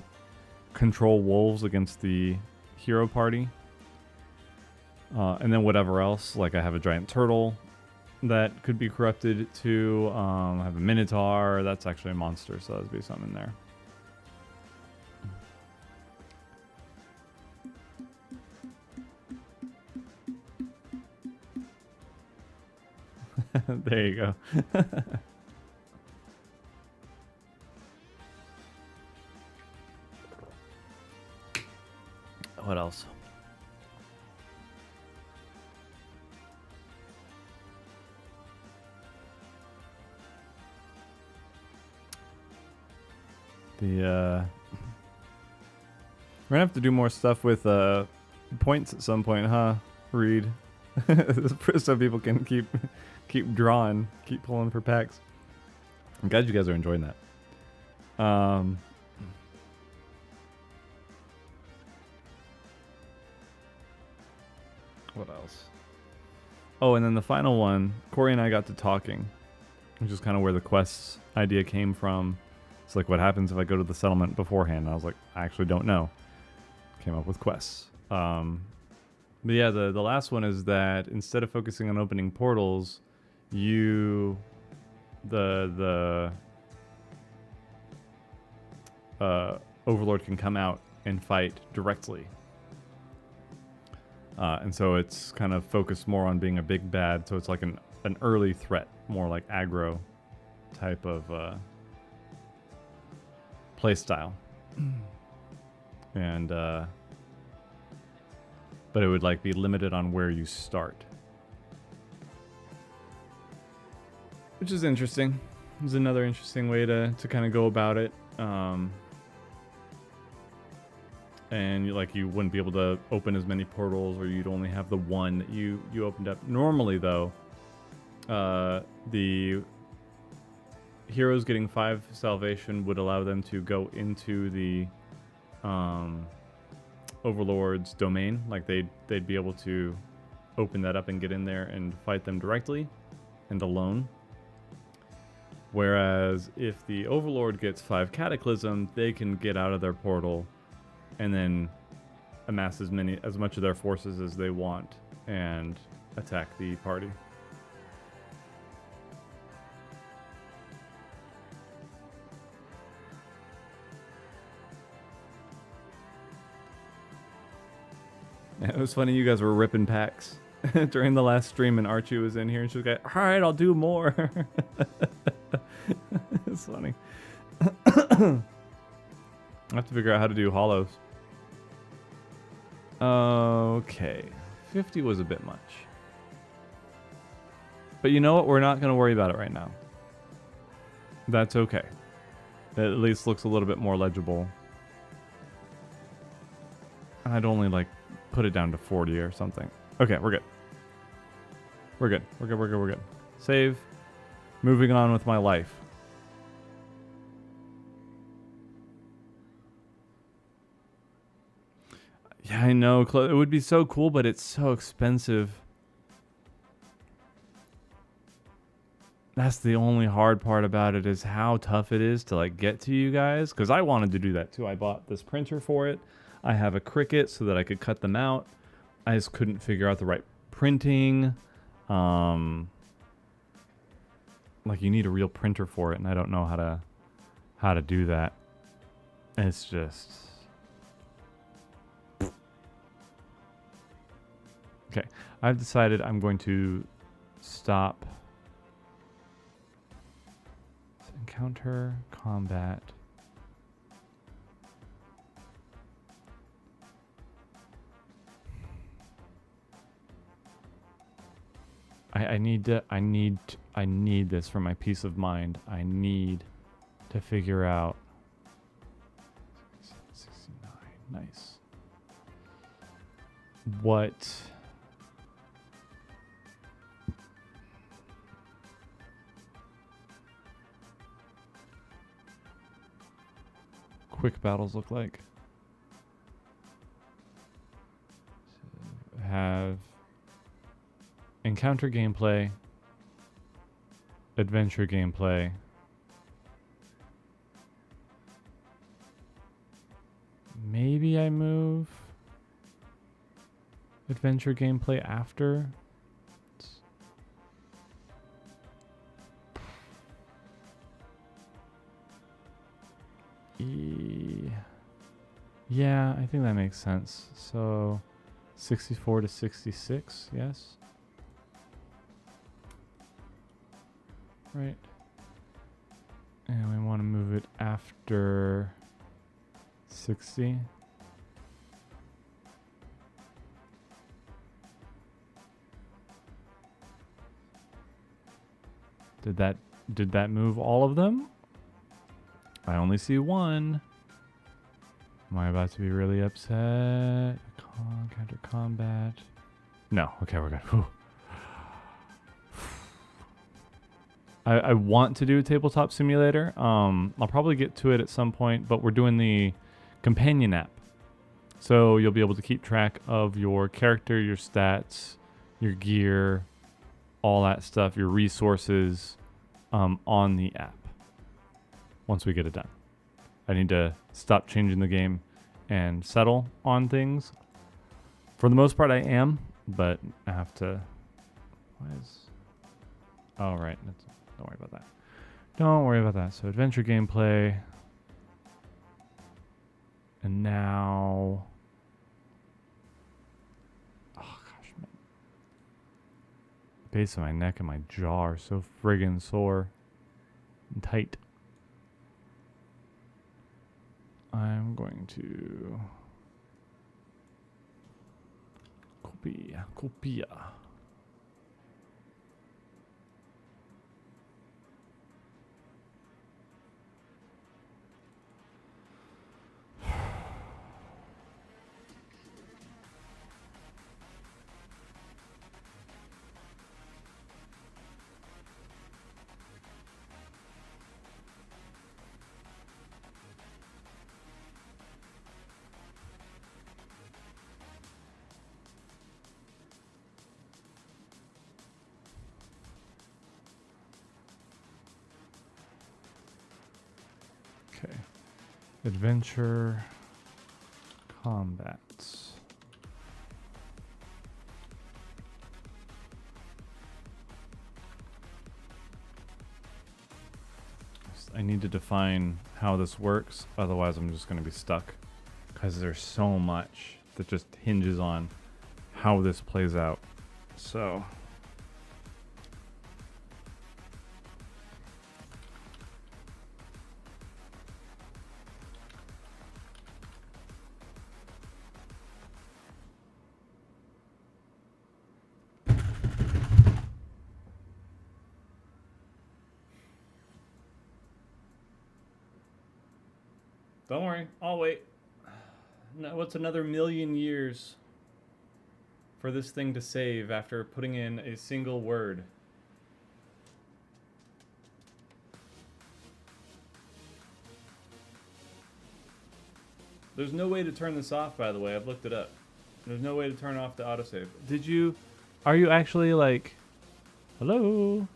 control wolves against the hero party. And then whatever else, like I have a giant turtle that could be corrupted to. I have a minotaur, that's actually a monster, so that'd be something there. There you go. What else? We're gonna have to do more stuff with points at some point, huh? Reed. So people can keep drawing, keep pulling for packs. I'm glad you guys are enjoying that. What else? Oh, and then the final one, Corey and I got to talking, which is kind of where the quests idea came from. It's like, what happens if I go to the settlement beforehand? And I was like, I actually don't know. Came up with quests. But yeah, the last one is that instead of focusing on opening portals, the Overlord can come out and fight directly. And so it's kind of focused more on being a big bad. So it's like an early threat, more like aggro type of play style. And but it would like be limited on where you start, which is interesting. It's another interesting way to kind of go about it. And you wouldn't be able to open as many portals, or you'd only have the one that you opened up. Normally though, the heroes getting 5 salvation would allow them to go into the Overlord's domain. Like they'd be able to open that up and get in there and fight them directly and alone. Whereas if the Overlord gets 5 Cataclysm, they can get out of their portal and then amass as much of their forces as they want and attack the party. Yeah, it was funny you guys were ripping packs during the last stream, and Archie was in here and she was like, alright, I'll do more. It's funny. I have to figure out how to do hollows. Okay, 50 was a bit much. But you know what? We're not going to worry about it right now. That's okay. It at least looks a little bit more legible. I'd only put it down to 40 or something. Okay, we're good. We're good. We're good. We're good. We're good. Save. Moving on with my life. Yeah, I know. It would be so cool, but it's so expensive. That's the only hard part about it, is how tough it is to get to you guys. Because I wanted to do that too. I bought this printer for it. I have a Cricut so that I could cut them out. I just couldn't figure out the right printing. You need a real printer for it, and I don't know how to do that. It's just... Okay, I've decided I'm going to stop. Encounter, combat. I need this for my peace of mind. I need to figure out 69. Nice. What quick battles look like. Have encounter gameplay, adventure gameplay, maybe I move adventure gameplay after. Yeah, I think that makes sense. So 64 to 66, yes. right? And we want to move it after 60. Did that move all of them? I only see one. Am I about to be really upset? Counter combat. No. Okay, we're good. Whew. I want to do a tabletop simulator. I'll probably get to it at some point, but we're doing the companion app. So you'll be able to keep track of your character, your stats, your gear, all that stuff, your resources on the app once we get it done. I need to stop changing the game and settle on things. For the most part, I am, but I have to... Oh, right. Don't worry about that. Don't worry about that. So adventure gameplay. And now... Oh, gosh, man. Base of my neck and my jaw are so friggin' sore and tight. I'm going to... Copia. Okay. Adventure combats. I need to define how this works, otherwise I'm just going to be stuck because there's so much that just hinges on how this plays out. So don't worry, I'll wait. No, what's another million years for this thing to save after putting in a single word? There's no way to turn this off, by the way. I've looked it up. There's no way to turn off the autosave. Did you... Are you actually like... Hello?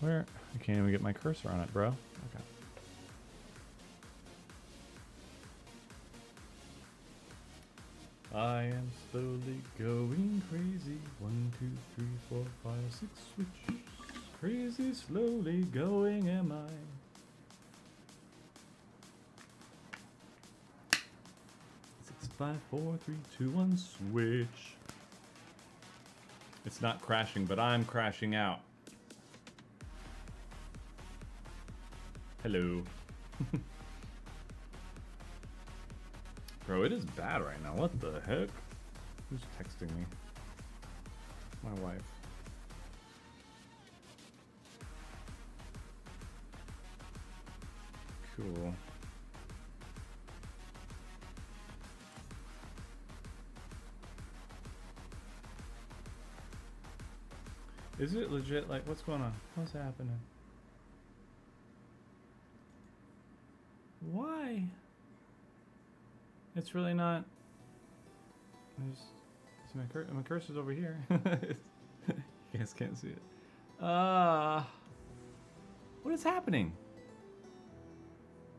Where? I can't even get my cursor on it, bro. Okay. I am slowly going crazy. 1, 2, 3, 4, 5, 6 switches. Crazy slowly going am I. 6, 5, 4, 3, 2, 1 switch. It's not crashing, but I'm crashing out. Hello. Bro, it is bad right now. What the heck? Who's texting me? My wife. Cool. Is it legit? Like, what's going on? What's happening? Why? It's really not. My cursor's over here. You guys can't see it. What is happening?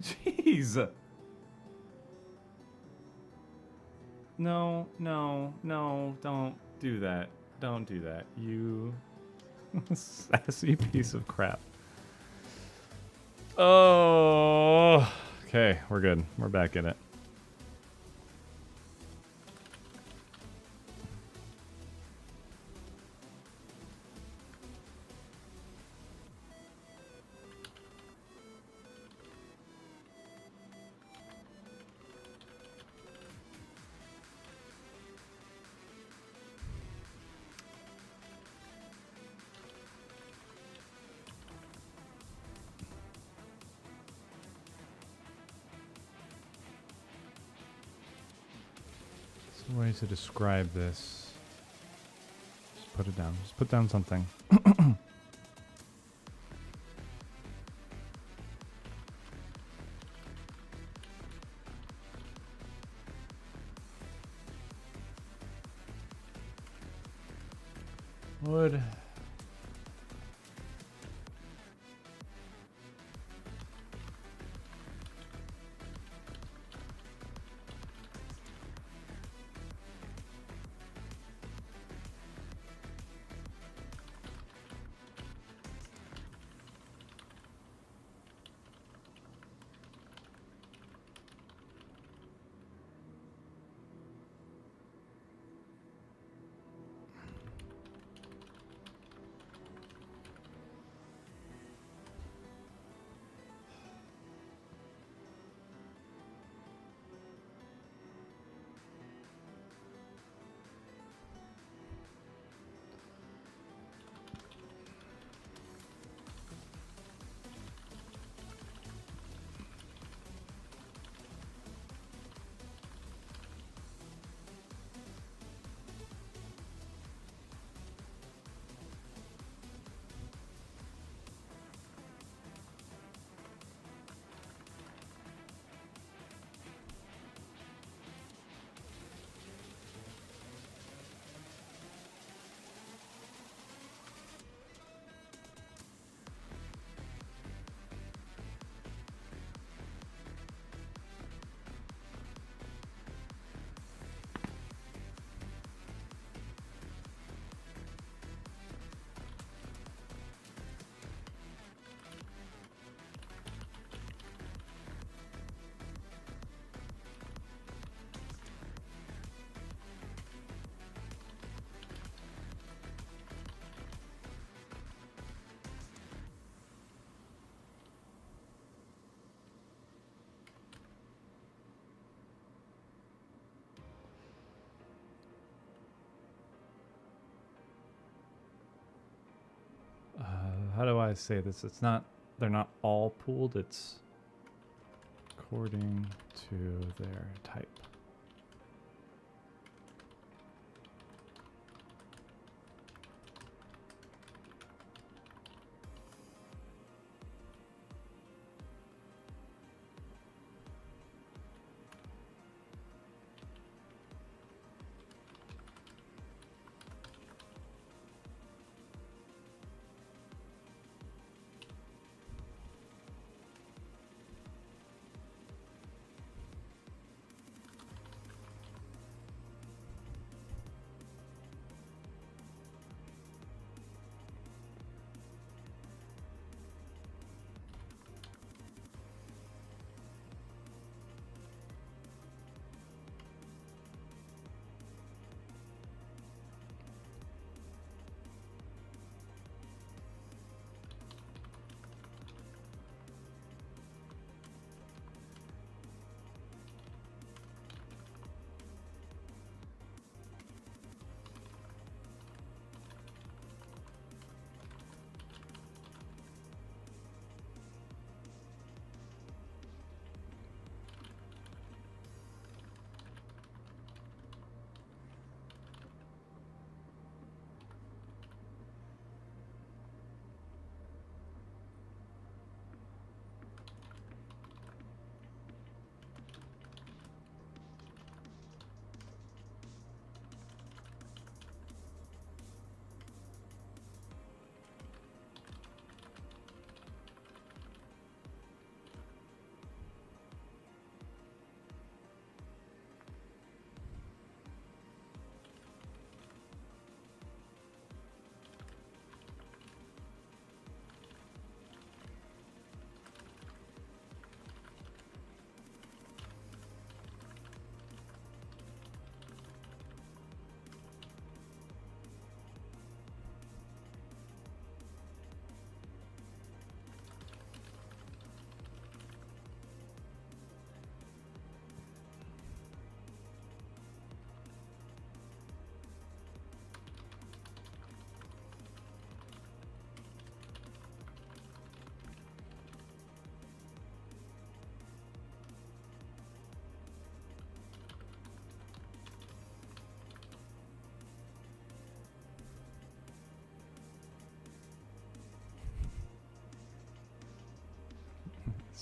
Jeez. No, don't do that. Don't do that. You sassy piece of crap. Oh, okay, we're good. We're back in it. Some way to describe this. Just put it down. Just put down something. Wood. How do I say this? It's not, they're not all pooled, it's according to their type.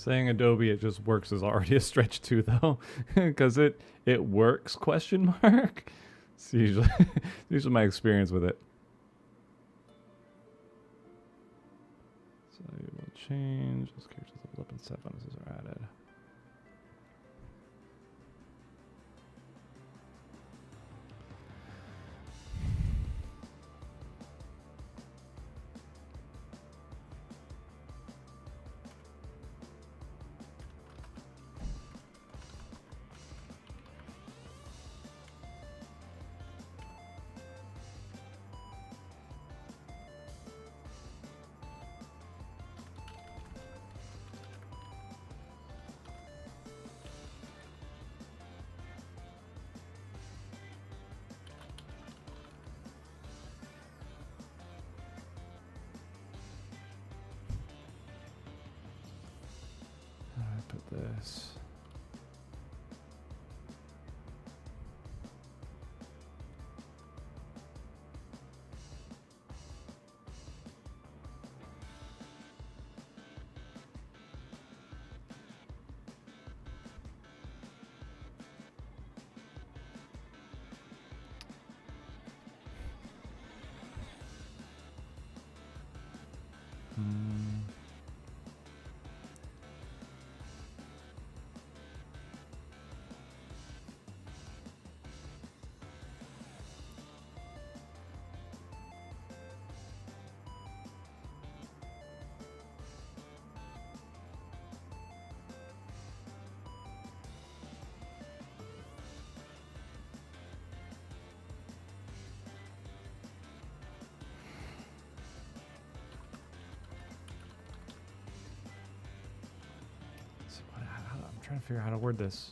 Saying Adobe it just works is already a stretch too, though, because it works ? It's usually my experience with it. So you will change as characters level up and set bonuses are added. This. I'm trying to figure out how to word this.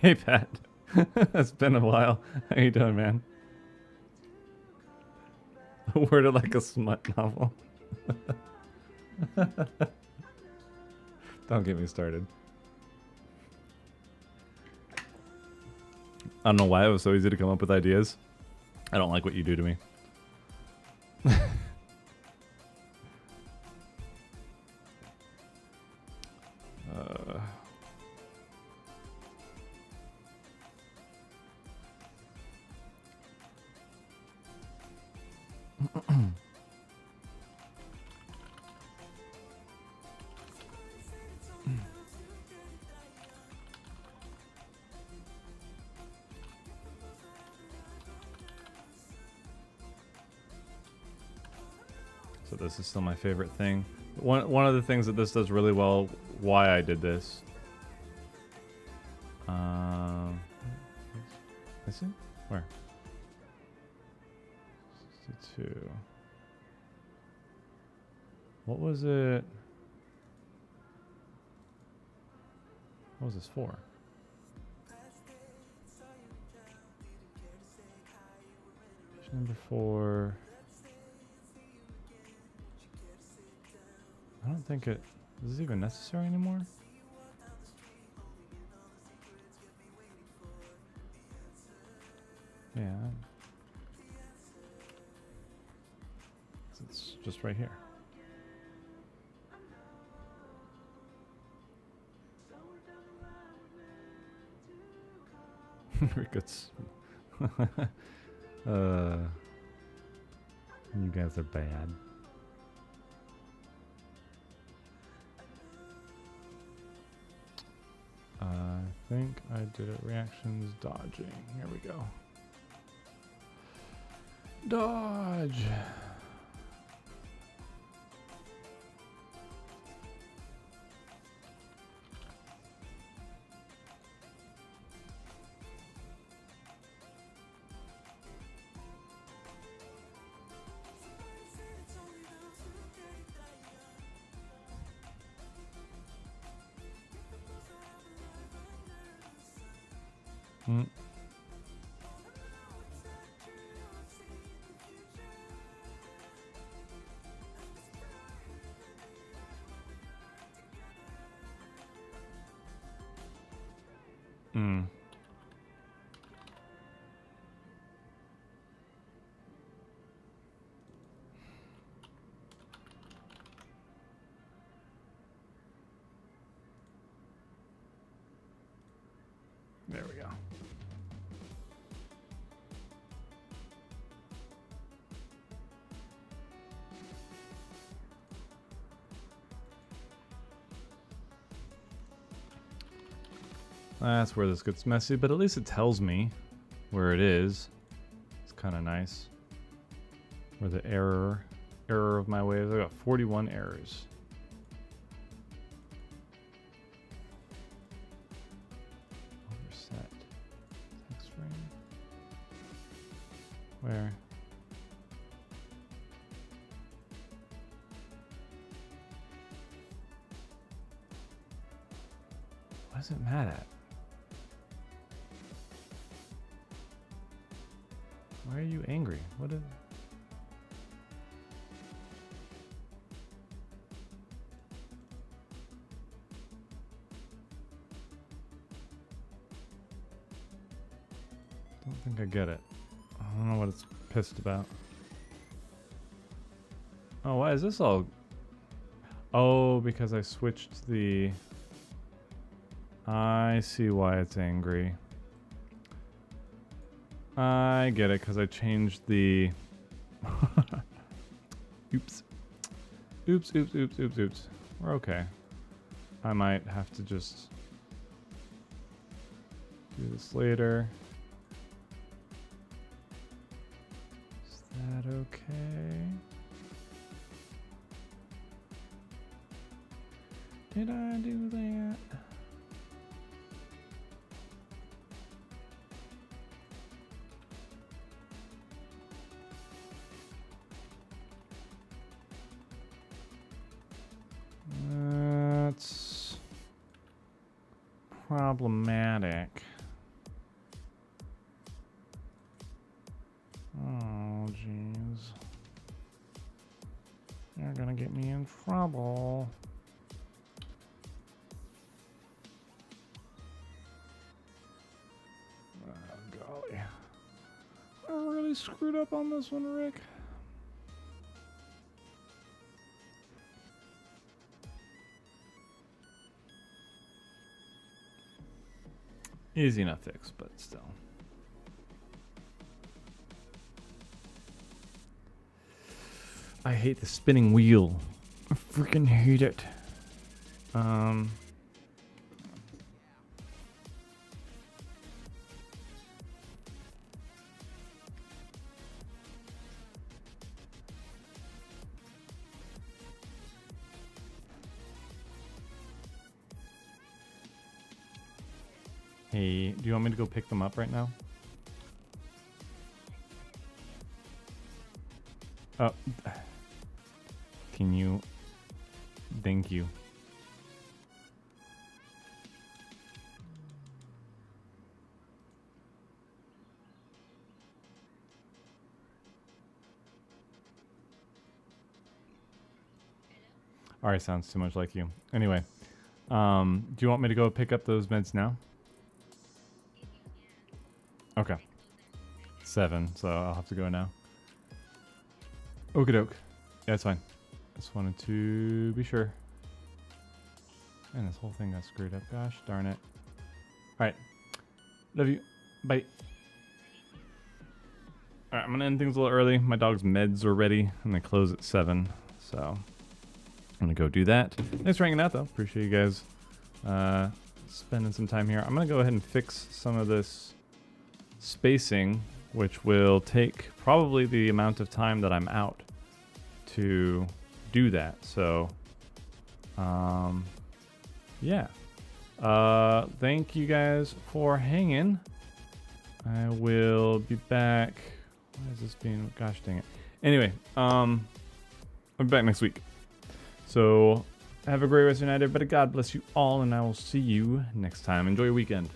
Hey, Pat. It's been a while. How you doing, man? Worded like a smut novel. Don't get me started. I don't know why it was so easy to come up with ideas. I don't like what you do to me. So this is still my favorite thing. One of the things that this does really well, why I did this. Is it? Where? 62. What was it? What was this for? Number 4. I don't think is this even necessary anymore? Yeah. It's just right here. Ricketts. You guys are bad. I think I did it. Reactions, dodging. Here we go. Dodge. Mm. Mm. There we go. That's where this gets messy, but at least it tells me where it is. It's kind of nice. Where the error of my waves. I got 41 errors. Overset. Text frame. Where? What is it mad at? Why are you angry? What is... Don't think I get it. I don't know what it's pissed about. Oh, why is this all... Oh, because I switched the... I see why it's angry. I get it, because I changed the... Oops. Oops, oops, oops, oops, oops. We're okay. I might have to just do this later. Is that okay? Did I do that? That's problematic. Oh, jeez. You're gonna get me in trouble. Oh, golly. I really screwed up on this one, Rick. Easy enough fix, but still. I hate the spinning wheel. I freaking hate it. Hey, do you want me to go pick them up right now? Oh. Can you? Thank you. Alright, sounds too much like you. Anyway, do you want me to go pick up those meds now? Okay. 7, so I'll have to go now. Okie doke. Yeah, it's fine. Just wanted to be sure. And this whole thing got screwed up. Gosh darn it. Alright. Love you. Bye. Alright, I'm gonna end things a little early. My dog's meds are ready and they close at 7. So I'm gonna go do that. Thanks for hanging out though. Appreciate you guys spending some time here. I'm gonna go ahead and fix some of this spacing, which will take probably the amount of time that I'm out to do that. So yeah, thank you guys for hanging. I will be back. Why is this being, gosh dang it. Anyway, I'll be back next week. So have a great rest of your night, everybody. God bless you all, and I will see you next time. Enjoy your weekend.